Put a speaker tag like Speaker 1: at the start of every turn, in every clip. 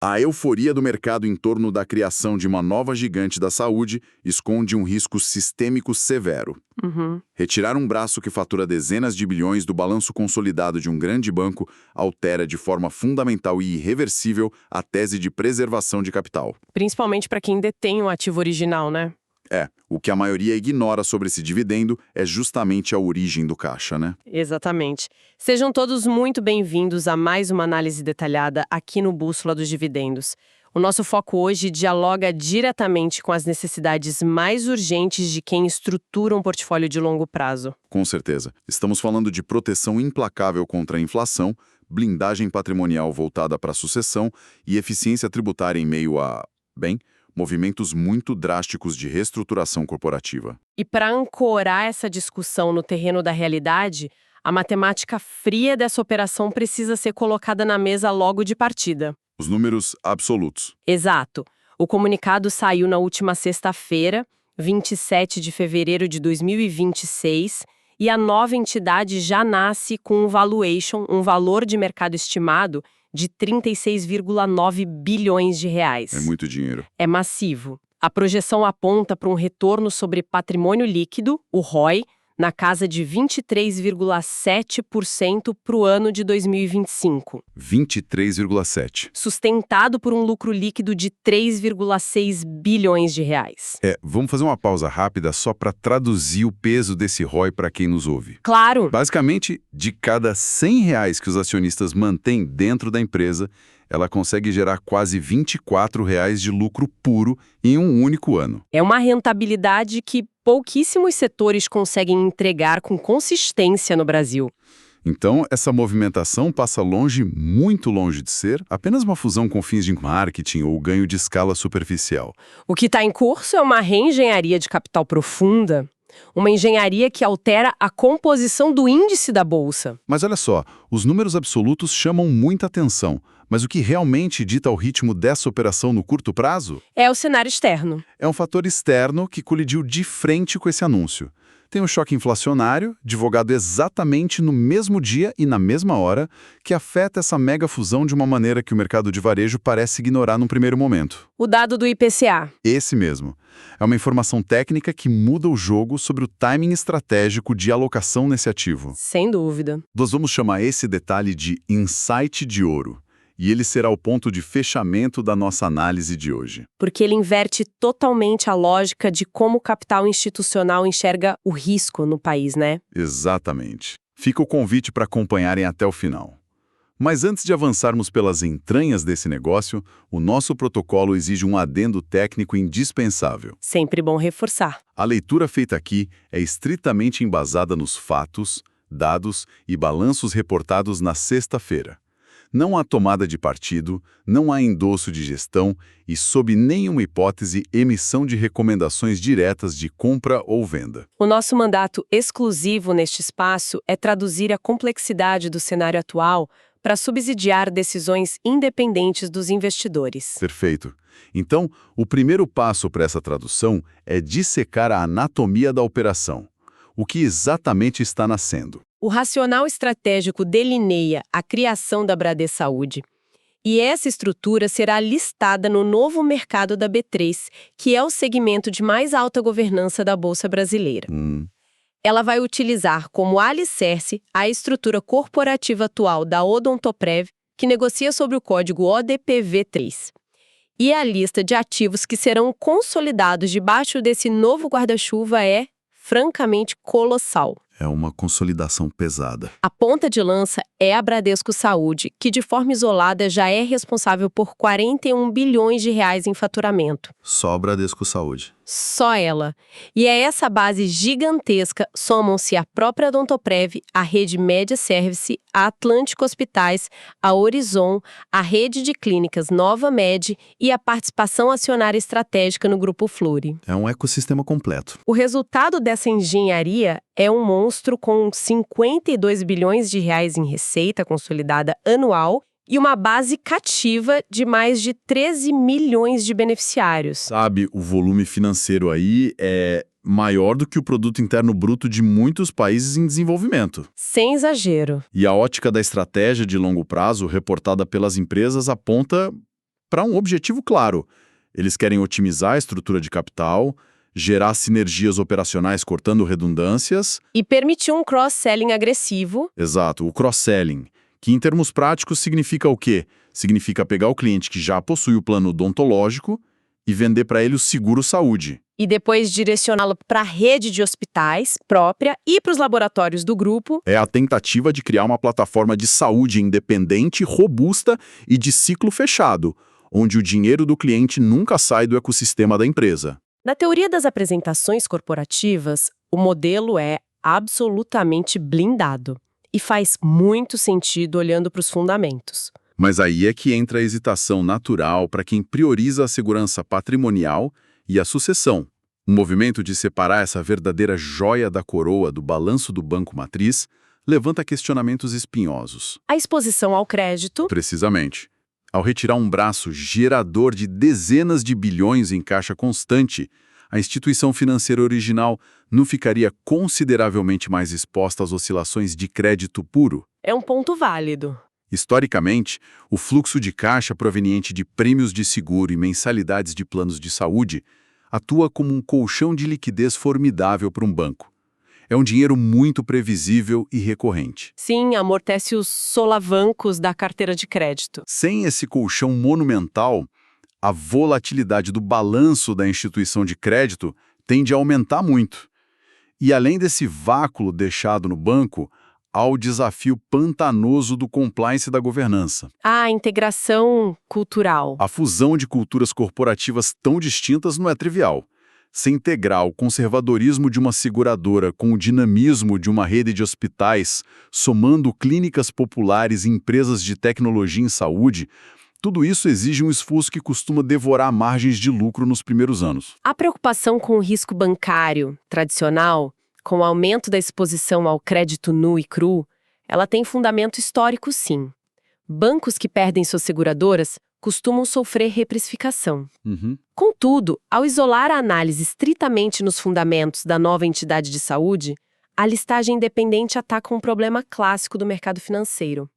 Speaker 1: A euforia do mercado em torno da criação de uma nova gigante da saúde esconde um risco sistêmico severo. Retirar um braço que fatura dezenas de bilhões do balanço consolidado de um grande banco altera de forma fundamental e irreversível a tese de preservação de capital.
Speaker 2: Principalmente para quem detém o ativo original, né?
Speaker 1: O que a maioria ignora sobre esse dividendo é justamente a origem do caixa, né?
Speaker 2: Exatamente. Sejam todos muito bem-vindos a mais uma análise detalhada aqui no Bússola dos Dividendos. O nosso foco hoje dialoga diretamente com as necessidades mais urgentes de quem estrutura um portfólio de longo prazo.
Speaker 1: Com certeza. Estamos falando de proteção implacável contra a inflação, blindagem patrimonial voltada para a sucessão e eficiência tributária em meio a, movimentos muito drásticos de reestruturação corporativa.
Speaker 2: E para ancorar essa discussão no terreno da realidade, a matemática fria dessa operação precisa ser colocada na mesa logo de partida.
Speaker 1: Os números absolutos.
Speaker 2: Exato. O comunicado saiu na última sexta-feira, 27 de fevereiro de 2026, e a nova entidade já nasce com um valuation, um valor de mercado estimado, de 36,9 bilhões de reais.
Speaker 1: É muito dinheiro.
Speaker 2: É massivo. A projeção aponta para um retorno sobre patrimônio líquido, o ROI, na casa de 23,7% para o ano de 2025.
Speaker 1: 23,7.
Speaker 2: Sustentado por um lucro líquido de 3,6 bilhões de reais.
Speaker 1: Vamos fazer uma pausa rápida só para traduzir o peso desse ROI para quem nos ouve.
Speaker 2: Claro!
Speaker 1: Basicamente, de cada R$ 100 que os acionistas mantêm dentro da empresa, ela consegue gerar quase R$ 24 de lucro puro em um único ano.
Speaker 2: É uma rentabilidade que pouquíssimos setores conseguem entregar com consistência no Brasil.
Speaker 1: Então, essa movimentação passa longe, muito longe de ser apenas uma fusão com fins de marketing ou ganho de escala superficial.
Speaker 2: O que está em curso é uma reengenharia de capital profunda. Uma engenharia que altera a composição do índice da bolsa.
Speaker 1: Mas olha só, os números absolutos chamam muita atenção. Mas o que realmente dita o ritmo dessa operação no curto prazo?
Speaker 2: É o cenário externo.
Speaker 1: É um fator externo que colidiu de frente com esse anúncio. Tem um choque inflacionário, divulgado exatamente no mesmo dia e na mesma hora, que afeta essa mega fusão de uma maneira que o mercado de varejo parece ignorar num primeiro momento.
Speaker 2: O dado do IPCA.
Speaker 1: Esse mesmo. É uma informação técnica que muda o jogo sobre o timing estratégico de alocação nesse ativo.
Speaker 2: Sem dúvida.
Speaker 1: Nós vamos chamar esse detalhe de insight de ouro. E ele será o ponto de fechamento da nossa análise de hoje.
Speaker 2: Porque ele inverte totalmente a lógica de como o capital institucional enxerga o risco no país, né?
Speaker 1: Exatamente. Fica o convite para acompanharem até o final. Mas antes de avançarmos pelas entranhas desse negócio, o nosso protocolo exige um adendo técnico indispensável.
Speaker 2: Sempre bom reforçar.
Speaker 1: A leitura feita aqui é estritamente embasada nos fatos, dados e balanços reportados na sexta-feira. Não há tomada de partido, não há endosso de gestão e, sob nenhuma hipótese, emissão de recomendações diretas de compra ou venda.
Speaker 2: O nosso mandato exclusivo neste espaço é traduzir a complexidade do cenário atual para subsidiar decisões independentes dos investidores.
Speaker 1: Perfeito. Então, o primeiro passo para essa tradução é dissecar a anatomia da operação. O que exatamente está nascendo?
Speaker 2: O racional estratégico delineia a criação da Bradessaúde. E essa estrutura será listada no novo mercado da B3, que é o segmento de mais alta governança da Bolsa Brasileira. Ela vai utilizar como alicerce a estrutura corporativa atual da Odontoprev, que negocia sobre o código ODPV3. E a lista de ativos que serão consolidados debaixo desse novo guarda-chuva é, francamente, colossal.
Speaker 1: É uma consolidação pesada.
Speaker 2: A ponta de lança é a Bradesco Saúde, que de forma isolada já é responsável por 41 bilhões de reais em faturamento.
Speaker 1: Só a Bradesco Saúde.
Speaker 2: Só ela. E a essa base gigantesca somam-se a própria Odontoprev, a rede Média Service, a Atlântico Hospitais, a Horizon, a rede de clínicas Nova Med e a participação acionária estratégica no Grupo Fleury.
Speaker 1: É um ecossistema completo.
Speaker 2: O resultado dessa engenharia é um monstro com 52 bilhões de reais em receita consolidada anual e uma base cativa de mais de 13 milhões de beneficiários.
Speaker 1: Sabe, o volume financeiro aí é maior do que o produto interno bruto de muitos países em desenvolvimento.
Speaker 2: Sem exagero.
Speaker 1: E a ótica da estratégia de longo prazo reportada pelas empresas aponta para um objetivo claro. Eles querem otimizar a estrutura de capital, gerar sinergias operacionais cortando redundâncias.
Speaker 2: E permitir um cross-selling agressivo.
Speaker 1: Exato, o cross-selling, que em termos práticos significa o quê? Significa pegar o cliente que já possui o plano odontológico e vender para ele o seguro-saúde.
Speaker 2: E depois direcioná-lo para a rede de hospitais própria e para os laboratórios do grupo.
Speaker 1: É a tentativa de criar uma plataforma de saúde independente, robusta e de ciclo fechado, onde o dinheiro do cliente nunca sai do ecossistema da empresa.
Speaker 2: Na teoria das apresentações corporativas, o modelo é absolutamente blindado e faz muito sentido olhando para os fundamentos.
Speaker 1: Mas aí é que entra a hesitação natural para quem prioriza a segurança patrimonial e a sucessão. O movimento de separar essa verdadeira joia da coroa do balanço do banco matriz levanta questionamentos espinhosos.
Speaker 2: A exposição ao crédito.
Speaker 1: Precisamente. Ao retirar um braço gerador de dezenas de bilhões em caixa constante, a instituição financeira original não ficaria consideravelmente mais exposta às oscilações de crédito puro.
Speaker 2: É um ponto válido.
Speaker 1: Historicamente, o fluxo de caixa proveniente de prêmios de seguro e mensalidades de planos de saúde atua como um colchão de liquidez formidável para um banco. É um dinheiro muito previsível e recorrente.
Speaker 2: Sim, amortece os solavancos da carteira de crédito.
Speaker 1: Sem esse colchão monumental, a volatilidade do balanço da instituição de crédito tende a aumentar muito. E além desse vácuo deixado no banco, há o desafio pantanoso do compliance da governança.
Speaker 2: A integração cultural.
Speaker 1: A fusão de culturas corporativas tão distintas não é trivial. Se integrar o conservadorismo de uma seguradora com o dinamismo de uma rede de hospitais, somando clínicas populares e empresas de tecnologia em saúde, tudo isso exige um esforço que costuma devorar margens de lucro nos primeiros anos.
Speaker 2: A preocupação com o risco bancário tradicional, com o aumento da exposição ao crédito nu e cru, ela tem fundamento histórico, sim. Bancos que perdem suas seguradoras costumam sofrer reprecificação. Contudo, ao isolar a análise estritamente nos fundamentos da nova entidade de saúde, a listagem independente ataca um problema clássico do mercado financeiro.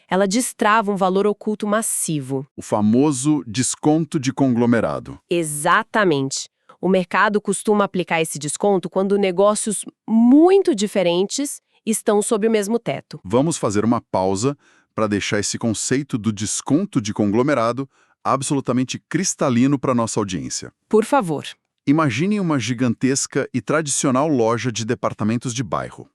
Speaker 2: Ela destrava um valor oculto massivo.
Speaker 1: O famoso desconto de conglomerado.
Speaker 2: Exatamente. O mercado costuma aplicar esse desconto quando negócios muito diferentes estão sob o mesmo teto.
Speaker 1: Vamos fazer uma pausa para deixar esse conceito do desconto de conglomerado absolutamente cristalino para nossa audiência.
Speaker 2: Por favor.
Speaker 1: Imagine uma gigantesca e tradicional loja de departamentos de bairro.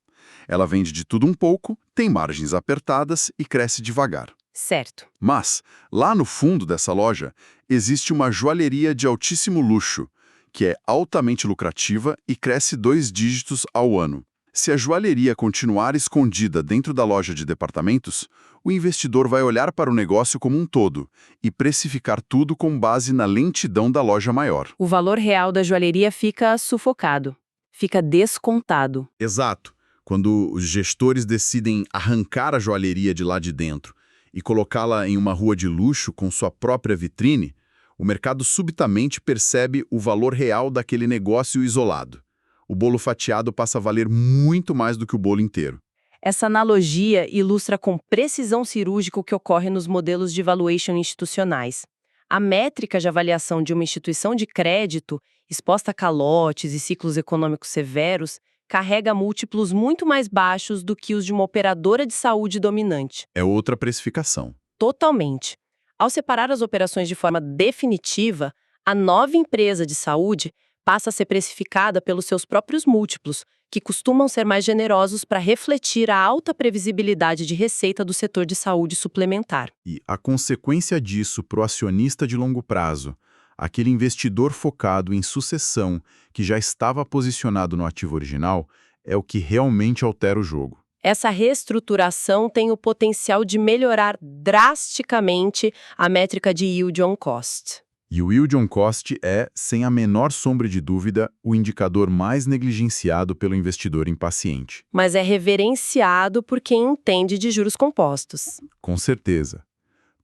Speaker 1: Ela vende de tudo um pouco, tem margens apertadas e cresce devagar.
Speaker 2: Certo.
Speaker 1: Mas, lá no fundo dessa loja, existe uma joalheria de altíssimo luxo, que é altamente lucrativa e cresce 2 dígitos ao ano. Se a joalheria continuar escondida dentro da loja de departamentos, o investidor vai olhar para o negócio como um todo e precificar tudo com base na lentidão da loja maior.
Speaker 2: O valor real da joalheria fica sufocado, fica descontado.
Speaker 1: Exato. Quando os gestores decidem arrancar a joalheria de lá de dentro e colocá-la em uma rua de luxo com sua própria vitrine, o mercado subitamente percebe o valor real daquele negócio isolado. O bolo fatiado passa a valer muito mais do que o bolo inteiro.
Speaker 2: Essa analogia ilustra com precisão cirúrgica o que ocorre nos modelos de valuation institucionais. A métrica de avaliação de uma instituição de crédito, exposta a calotes e ciclos econômicos severos, carrega múltiplos muito mais baixos do que os de uma operadora de saúde dominante.
Speaker 1: É outra precificação.
Speaker 2: Totalmente. Ao separar as operações de forma definitiva, a nova empresa de saúde passa a ser precificada pelos seus próprios múltiplos, que costumam ser mais generosos para refletir a alta previsibilidade de receita do setor de saúde suplementar.
Speaker 1: E a consequência disso para o acionista de longo prazo, aquele investidor focado em sucessão que já estava posicionado no ativo original, é o que realmente altera o jogo.
Speaker 2: Essa reestruturação tem o potencial de melhorar drasticamente a métrica de yield on cost.
Speaker 1: E o yield on cost é, sem a menor sombra de dúvida, o indicador mais negligenciado pelo investidor impaciente.
Speaker 2: Mas é reverenciado por quem entende de juros compostos.
Speaker 1: Com certeza.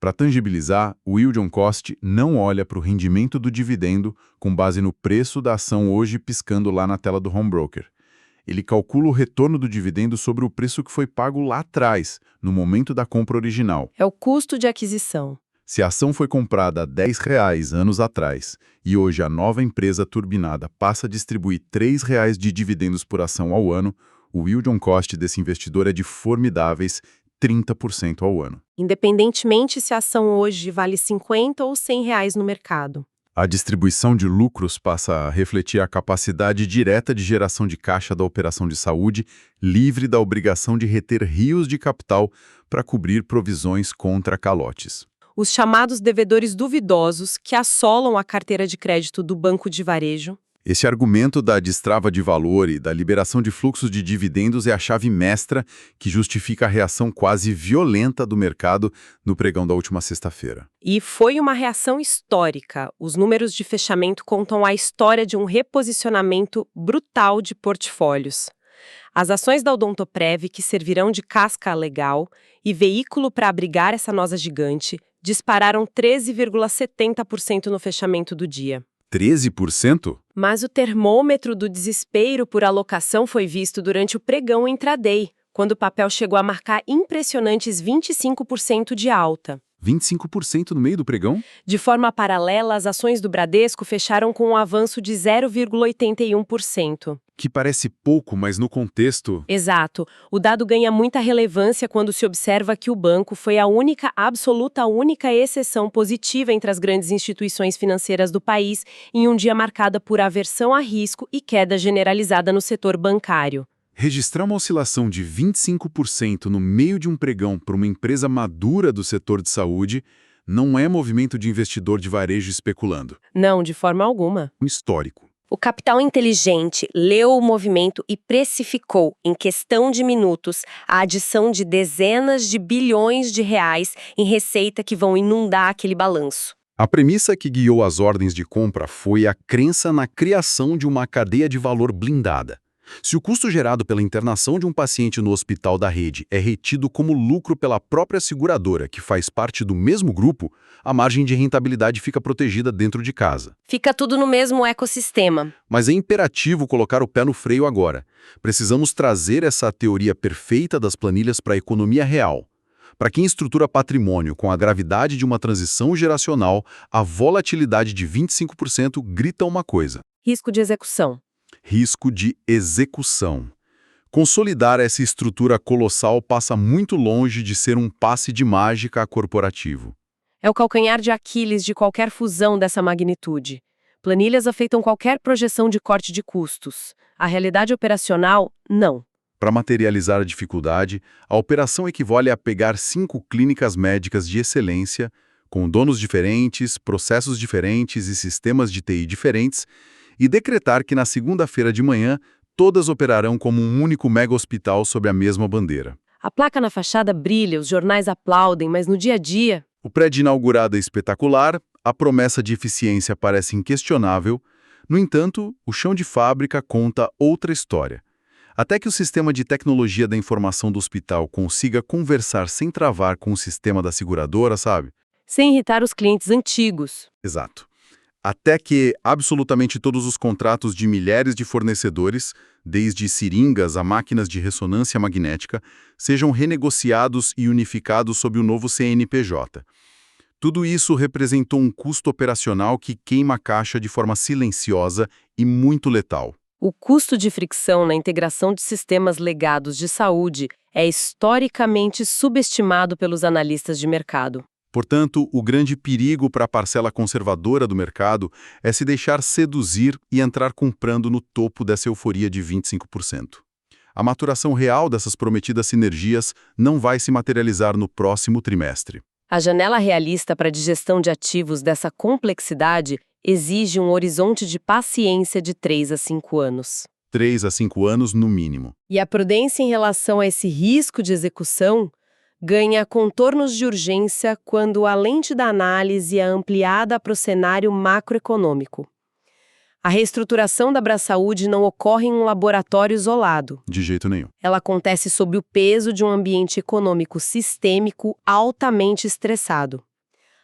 Speaker 1: Para tangibilizar, o yield on cost não olha para o rendimento do dividendo com base no preço da ação hoje piscando lá na tela do home broker. Ele calcula o retorno do dividendo sobre o preço que foi pago lá atrás, no momento da compra original.
Speaker 2: É o custo de aquisição.
Speaker 1: Se a ação foi comprada a R$ 10 anos atrás e hoje a nova empresa turbinada passa a distribuir R$ 3 de dividendos por ação ao ano, o yield on cost desse investidor é de formidáveis 30% ao ano.
Speaker 2: Independentemente se a ação hoje vale 50 ou 100 reais no mercado.
Speaker 1: A distribuição de lucros passa a refletir a capacidade direta de geração de caixa da operação de saúde, livre da obrigação de reter rios de capital para cobrir provisões contra calotes.
Speaker 2: Os chamados devedores duvidosos que assolam a carteira de crédito do banco de varejo.
Speaker 1: Esse argumento da destrava de valor e da liberação de fluxos de dividendos é a chave mestra que justifica a reação quase violenta do mercado no pregão da última sexta-feira.
Speaker 2: E foi uma reação histórica. Os números de fechamento contam a história de um reposicionamento brutal de portfólios. As ações da Odontoprev, que servirão de casca legal e veículo para abrigar essa nosa gigante, dispararam 13,70% no fechamento do dia.
Speaker 1: 13%?
Speaker 2: Mas o termômetro do desespero por alocação foi visto durante o pregão intraday, quando o papel chegou a marcar impressionantes 25% de alta.
Speaker 1: 25% no meio do pregão?
Speaker 2: De forma paralela, as ações do Bradesco fecharam com um avanço de 0,81%.
Speaker 1: Que parece pouco, mas no contexto...
Speaker 2: Exato. O dado ganha muita relevância quando se observa que o banco foi a única, absoluta única exceção positiva entre as grandes instituições financeiras do país em um dia marcado por aversão a risco e queda generalizada no setor bancário.
Speaker 1: Registrar uma oscilação de 25% no meio de um pregão para uma empresa madura do setor de saúde não é movimento de investidor de varejo especulando.
Speaker 2: Não, de forma alguma.
Speaker 1: Um histórico.
Speaker 2: O capital inteligente leu o movimento e precificou, em questão de minutos, a adição de dezenas de bilhões de reais em receita que vão inundar aquele balanço.
Speaker 1: A premissa que guiou as ordens de compra foi a crença na criação de uma cadeia de valor blindada. Se o custo gerado pela internação de um paciente no hospital da rede é retido como lucro pela própria seguradora, que faz parte do mesmo grupo, a margem de rentabilidade fica protegida dentro de casa.
Speaker 2: Fica tudo no mesmo ecossistema.
Speaker 1: Mas é imperativo colocar o pé no freio agora. Precisamos trazer essa teoria perfeita das planilhas para a economia real. Para quem estrutura patrimônio com a gravidade de uma transição geracional, a volatilidade de 25% grita uma coisa:
Speaker 2: Risco de execução.
Speaker 1: Risco de execução. Consolidar essa estrutura colossal passa muito longe de ser um passe de mágica corporativo.
Speaker 2: É o calcanhar de Aquiles de qualquer fusão dessa magnitude. Planilhas afetam qualquer projeção de corte de custos. A realidade operacional, não.
Speaker 1: Para materializar a dificuldade, a operação equivale a pegar 5 clínicas médicas de excelência, com donos diferentes, processos diferentes e sistemas de TI diferentes, e decretar que na segunda-feira de manhã todas operarão como um único mega-hospital sob a mesma bandeira.
Speaker 2: A placa na fachada brilha, os jornais aplaudem, mas no dia a dia...
Speaker 1: O prédio inaugurado é espetacular, a promessa de eficiência parece inquestionável, no entanto, o chão de fábrica conta outra história. Até que o sistema de tecnologia da informação do hospital consiga conversar sem travar com o sistema da seguradora, sabe?
Speaker 2: Sem irritar os clientes antigos.
Speaker 1: Exato. Até que absolutamente todos os contratos de milhares de fornecedores, desde seringas a máquinas de ressonância magnética, sejam renegociados e unificados sob o novo CNPJ. Tudo isso representou um custo operacional que queima a caixa de forma silenciosa e muito letal.
Speaker 2: O custo de fricção na integração de sistemas legados de saúde é historicamente subestimado pelos analistas de mercado.
Speaker 1: Portanto, o grande perigo para a parcela conservadora do mercado é se deixar seduzir e entrar comprando no topo dessa euforia de 25%. A maturação real dessas prometidas sinergias não vai se materializar no próximo trimestre.
Speaker 2: A janela realista para a digestão de ativos dessa complexidade exige um horizonte de paciência de 3 a 5 anos.
Speaker 1: 3 a 5 anos no mínimo.
Speaker 2: E a prudência em relação a esse risco de execução ganha contornos de urgência quando a lente da análise é ampliada para o cenário macroeconômico. A reestruturação da Brasaúde não ocorre em um laboratório isolado.
Speaker 1: De jeito nenhum.
Speaker 2: Ela acontece sob o peso de um ambiente econômico sistêmico altamente estressado.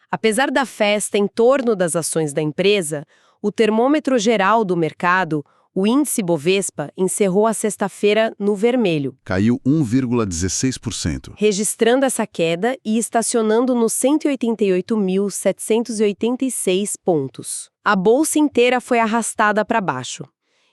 Speaker 2: Apesar da festa em torno das ações da empresa, o termômetro geral do mercado, O índice Bovespa encerrou a sexta-feira no vermelho,
Speaker 1: Caiu 1,16%.
Speaker 2: registrando essa queda e estacionando nos 188.786 pontos. A bolsa inteira foi arrastada para baixo.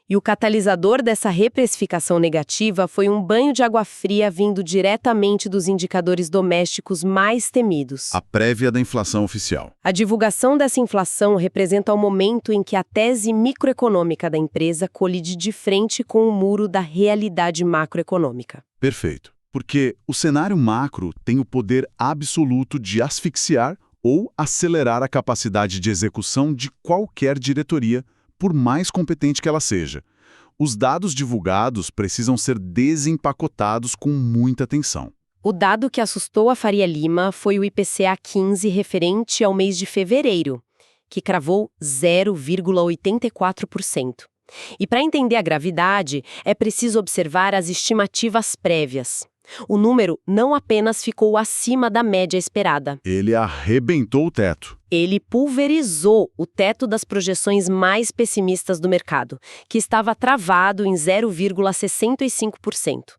Speaker 2: E o catalisador dessa reprecificação negativa foi um banho de água fria vindo diretamente dos indicadores domésticos mais temidos.
Speaker 1: A prévia da inflação oficial.
Speaker 2: A divulgação dessa inflação representa o momento em que a tese microeconômica da empresa colide de frente com o muro da realidade macroeconômica.
Speaker 1: Perfeito. Porque o cenário macro tem o poder absoluto de asfixiar ou acelerar a capacidade de execução de qualquer diretoria, por mais competente que ela seja. Os dados divulgados precisam ser desempacotados com muita atenção.
Speaker 2: O dado que assustou a Faria Lima foi o IPCA 15 referente ao mês de fevereiro, que cravou 0,84%. E para entender a gravidade, é preciso observar as estimativas prévias. O número não apenas ficou acima da média esperada.
Speaker 1: Ele arrebentou o teto.
Speaker 2: Ele pulverizou o teto das projeções mais pessimistas do mercado, que estava travado em 0,65%.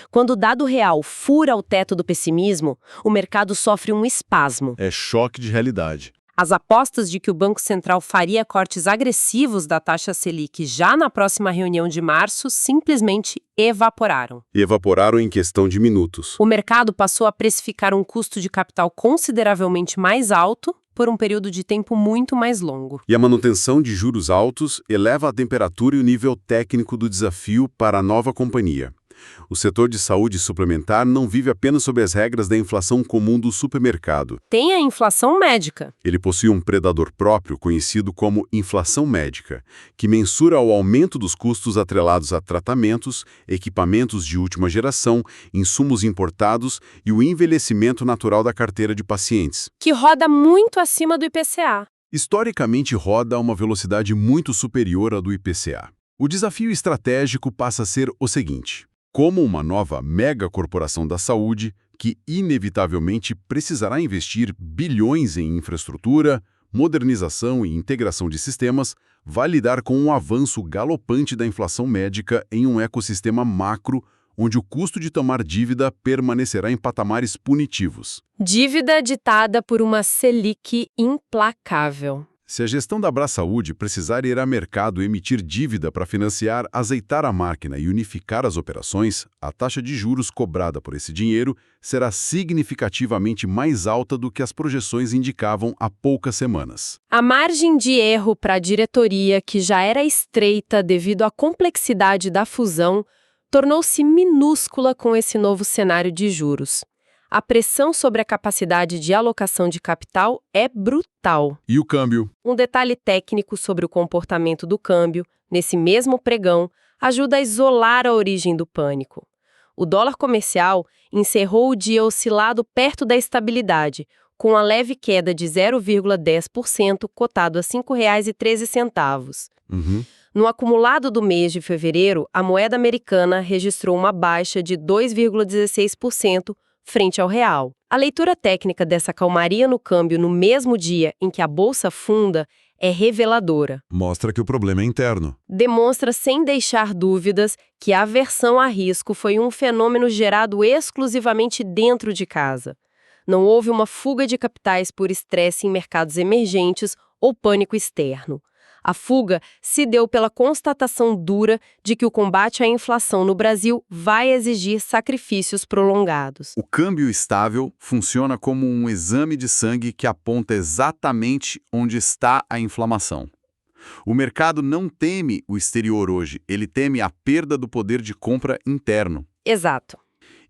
Speaker 2: Quando o dado real fura o teto do pessimismo, o mercado sofre um espasmo.
Speaker 1: É choque de realidade.
Speaker 2: As apostas de que o Banco Central faria cortes agressivos da taxa Selic já na próxima reunião de março simplesmente evaporaram.
Speaker 1: E evaporaram em questão de minutos.
Speaker 2: O mercado passou a precificar um custo de capital consideravelmente mais alto por um período de tempo muito mais longo.
Speaker 1: E a manutenção de juros altos eleva a temperatura e o nível técnico do desafio para a nova companhia. O setor de saúde suplementar não vive apenas sob as regras da inflação comum do supermercado.
Speaker 2: Tem a inflação médica.
Speaker 1: Ele possui um predador próprio, conhecido como inflação médica, que mensura o aumento dos custos atrelados a tratamentos, equipamentos de última geração, insumos importados e o envelhecimento natural da carteira de pacientes.
Speaker 2: Que roda muito acima do IPCA.
Speaker 1: Historicamente, roda a uma velocidade muito superior à do IPCA. O desafio estratégico passa a ser o seguinte: como uma nova megacorporação da saúde, que inevitavelmente precisará investir bilhões em infraestrutura, modernização e integração de sistemas, vai lidar com um avanço galopante da inflação médica em um ecossistema macro, onde o custo de tomar dívida permanecerá em patamares punitivos.
Speaker 2: Dívida ditada por uma Selic implacável.
Speaker 1: Se a gestão da Abrasaúde precisar ir a mercado emitir dívida para financiar, azeitar a máquina e unificar as operações, a taxa de juros cobrada por esse dinheiro será significativamente mais alta do que as projeções indicavam há poucas semanas.
Speaker 2: A margem de erro para a diretoria, que já era estreita devido à complexidade da fusão, tornou-se minúscula com esse novo cenário de juros. A pressão sobre a capacidade de alocação de capital é brutal.
Speaker 1: E o câmbio?
Speaker 2: Um detalhe técnico sobre o comportamento do câmbio, nesse mesmo pregão, ajuda a isolar a origem do pânico. O dólar comercial encerrou o dia oscilado perto da estabilidade, com a leve queda de 0,10%, cotado a R$ 5,13. No acumulado do mês de fevereiro, a moeda americana registrou uma baixa de 2,16%, frente ao real. A leitura técnica dessa calmaria no câmbio no mesmo dia em que a bolsa funda é reveladora.
Speaker 1: Mostra que o problema é interno.
Speaker 2: Demonstra sem deixar dúvidas que a aversão a risco foi um fenômeno gerado exclusivamente dentro de casa. Não houve uma fuga de capitais por estresse em mercados emergentes ou pânico externo. A fuga se deu pela constatação dura de que o combate à inflação no Brasil vai exigir sacrifícios prolongados.
Speaker 1: O câmbio estável funciona como um exame de sangue que aponta exatamente onde está a inflamação. O mercado não teme o exterior hoje, ele teme a perda do poder de compra interno.
Speaker 2: Exato.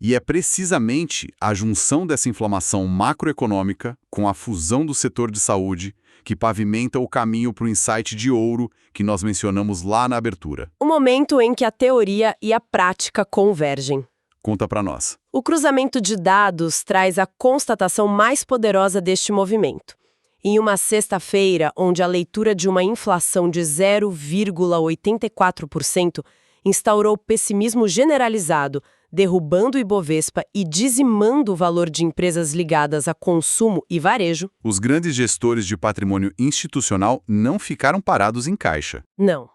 Speaker 1: E é precisamente a junção dessa inflamação macroeconômica com a fusão do setor de saúde que pavimenta o caminho para o insight de ouro que nós mencionamos lá na abertura.
Speaker 2: O momento em que a teoria e a prática convergem.
Speaker 1: Conta para nós.
Speaker 2: O cruzamento de dados traz a constatação mais poderosa deste movimento. Em uma sexta-feira, onde a leitura de uma inflação de 0,84% instaurou pessimismo generalizado, derrubando o Ibovespa e dizimando o valor de empresas ligadas a consumo e varejo.
Speaker 1: Os grandes gestores de patrimônio institucional não ficaram parados em caixa.
Speaker 2: Não.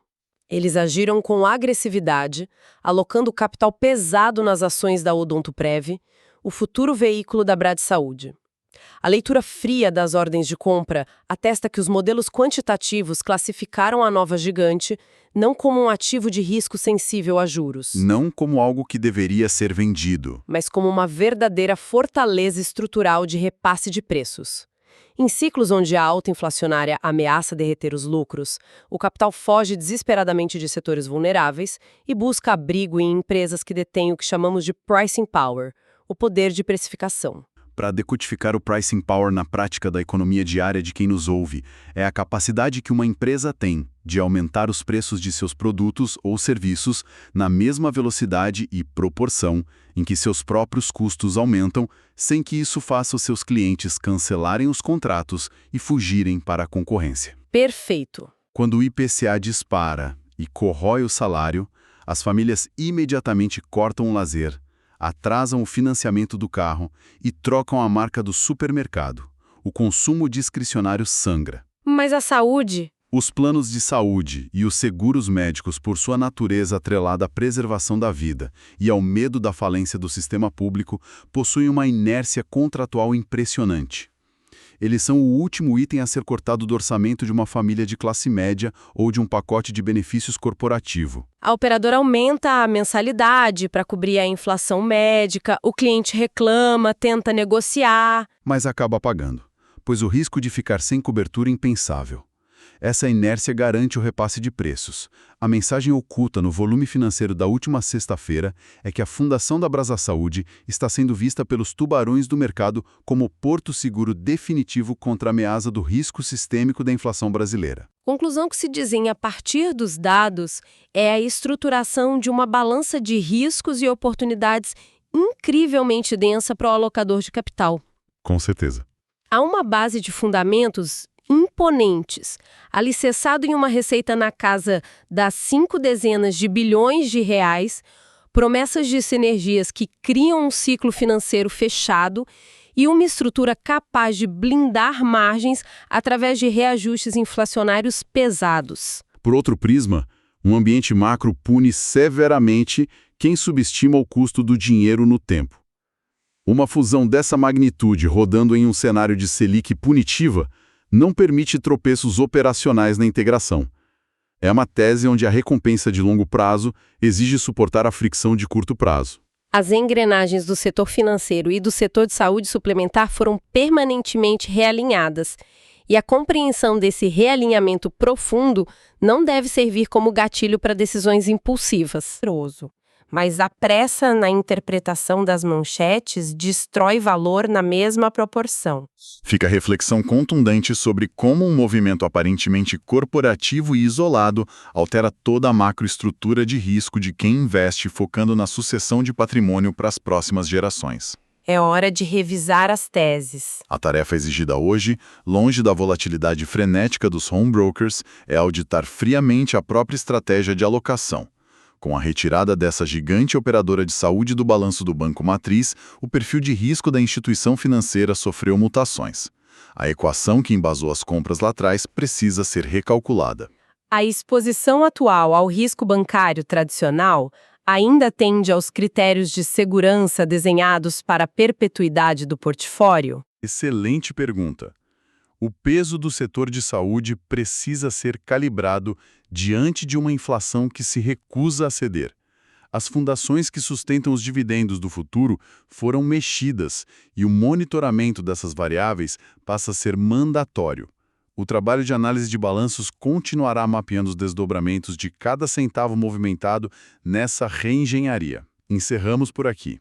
Speaker 2: Eles agiram com agressividade, alocando capital pesado nas ações da Odontoprev, o futuro veículo da Bradsaúde. A leitura fria das ordens de compra atesta que os modelos quantitativos classificaram a nova gigante não como um ativo de risco sensível a juros,
Speaker 1: Não como algo que deveria ser vendido.
Speaker 2: mas como uma verdadeira fortaleza estrutural de repasse de preços. Em ciclos onde a alta inflacionária ameaça derreter os lucros, o capital foge desesperadamente de setores vulneráveis e busca abrigo em empresas que detêm o que chamamos de pricing power, o poder de precificação.
Speaker 1: Para decodificar o pricing power na prática da economia diária de quem nos ouve, é a capacidade que uma empresa tem de aumentar os preços de seus produtos ou serviços na mesma velocidade e proporção em que seus próprios custos aumentam, sem que isso faça os seus clientes cancelarem os contratos e fugirem para a concorrência.
Speaker 2: Perfeito.
Speaker 1: Quando o IPCA dispara e corrói o salário, as famílias imediatamente cortam o lazer, atrasam o financiamento do carro e trocam a marca do supermercado. O consumo discricionário sangra.
Speaker 2: Mas a saúde?
Speaker 1: Os planos de saúde e os seguros médicos, por sua natureza atrelada à preservação da vida e ao medo da falência do sistema público, possuem uma inércia contratual impressionante. Eles são o último item a ser cortado do orçamento de uma família de classe média ou de um pacote de benefícios corporativo.
Speaker 2: A operadora aumenta a mensalidade para cobrir a inflação médica, o cliente reclama, tenta negociar.
Speaker 1: Mas acaba pagando, pois o risco de ficar sem cobertura é impensável. Essa inércia garante o repasse de preços. A mensagem oculta no volume financeiro da última sexta-feira é que a Fundação da Bradsaúde está sendo vista pelos tubarões do mercado como porto seguro definitivo contra a ameaça do risco sistêmico da inflação brasileira.
Speaker 2: Conclusão que se desenha a partir dos dados é a estruturação de uma balança de riscos e oportunidades incrivelmente densa para o alocador de capital.
Speaker 1: Com certeza.
Speaker 2: Há uma base de fundamentos imponentes, alicerçado em uma receita na casa das 5 dezenas de bilhões de reais, promessas de sinergias que criam um ciclo financeiro fechado e uma estrutura capaz de blindar margens através de reajustes inflacionários pesados.
Speaker 1: Por outro prisma, um ambiente macro pune severamente quem subestima o custo do dinheiro no tempo. Uma fusão dessa magnitude rodando em um cenário de Selic punitiva não permite tropeços operacionais na integração. É uma tese onde a recompensa de longo prazo exige suportar a fricção de curto prazo.
Speaker 2: As engrenagens do setor financeiro e do setor de saúde suplementar foram permanentemente realinhadas, e a compreensão desse realinhamento profundo não deve servir como gatilho para decisões impulsivas. Mas a pressa na interpretação das manchetes destrói valor na mesma proporção.
Speaker 1: Fica a reflexão contundente sobre como um movimento aparentemente corporativo e isolado altera toda a macroestrutura de risco de quem investe focando na sucessão de patrimônio para as próximas gerações.
Speaker 2: É hora de revisar as teses.
Speaker 1: A tarefa exigida hoje, longe da volatilidade frenética dos home brokers, é auditar friamente a própria estratégia de alocação. Com a retirada dessa gigante operadora de saúde do balanço do banco matriz, o perfil de risco da instituição financeira sofreu mutações. A equação que embasou as compras lá atrás precisa ser recalculada.
Speaker 2: A exposição atual ao risco bancário tradicional ainda tende aos critérios de segurança desenhados para a perpetuidade do portfólio?
Speaker 1: Excelente pergunta. O peso do setor de saúde precisa ser calibrado diante de uma inflação que se recusa a ceder. As fundações que sustentam os dividendos do futuro foram mexidas e o monitoramento dessas variáveis passa a ser mandatório. O trabalho de análise de balanços continuará mapeando os desdobramentos de cada centavo movimentado nessa reengenharia. Encerramos por aqui.